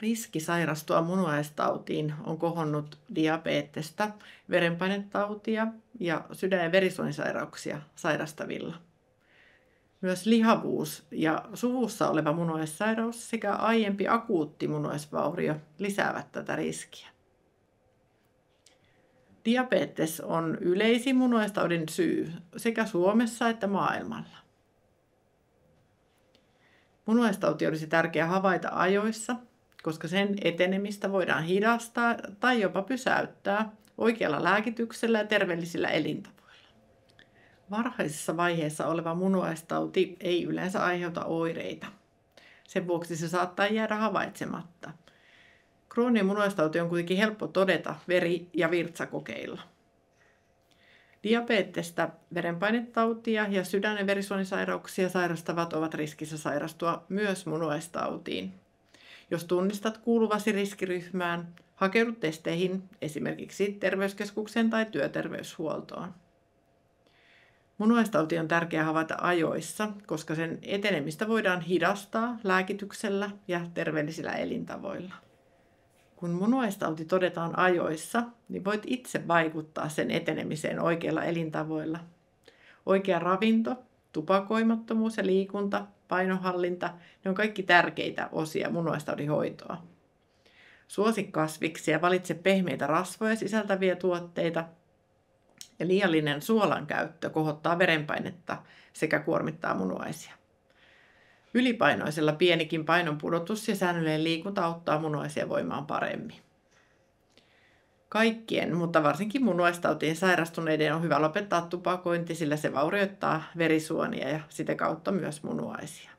Riski sairastua munuaistautiin on kohonnut diabetesta, verenpainetautia ja sydän- ja verisuonisairauksia sairastavilla. Myös lihavuus ja suvussa oleva munuaissairaus sekä aiempi akuutti munuaisvaurio lisäävät tätä riskiä. Diabetes on yleisin munuaistaudin syy sekä Suomessa että maailmalla. Munuaistauti olisi tärkeää havaita ajoissa, koska sen etenemistä voidaan hidastaa tai jopa pysäyttää oikealla lääkityksellä ja terveellisillä elintavoilla. Varhaisessa vaiheessa oleva munuaistauti ei yleensä aiheuta oireita. Sen vuoksi se saattaa jäädä havaitsematta. Krooninen munuaistauti on kuitenkin helppo todeta veri- ja virtsakokeilla. Diabetesta, verenpainetautia ja sydän- ja verisuonisairauksia sairastavat ovat riskissä sairastua myös munuaistautiin. Jos tunnistat kuuluvasi riskiryhmään, hakeudu testeihin esimerkiksi terveyskeskukseen tai työterveyshuoltoon. Munuaistauti on tärkeää havaita ajoissa, koska sen etenemistä voidaan hidastaa lääkityksellä ja terveellisillä elintavoilla. Kun munuaistauti todetaan ajoissa, niin voit itse vaikuttaa sen etenemiseen oikeilla elintavoilla. Oikea ravinto, tupakoimattomuus ja liikunta, painonhallinta, ne on kaikki tärkeitä osia munuaistaudin hoitoa. Suosi kasviksia, valitse pehmeitä rasvoja sisältäviä tuotteita ja liiallinen suolan käyttö kohottaa verenpainetta sekä kuormittaa munuaisia. Ylipainoisella pienikin painonpudotus ja säännöllinen liikunta auttaa munuaisia voimaan paremmin. Kaikkien, mutta varsinkin munuaistautiin sairastuneiden on hyvä lopettaa tupakointi, sillä se vaurioittaa verisuonia ja sitä kautta myös munuaisia.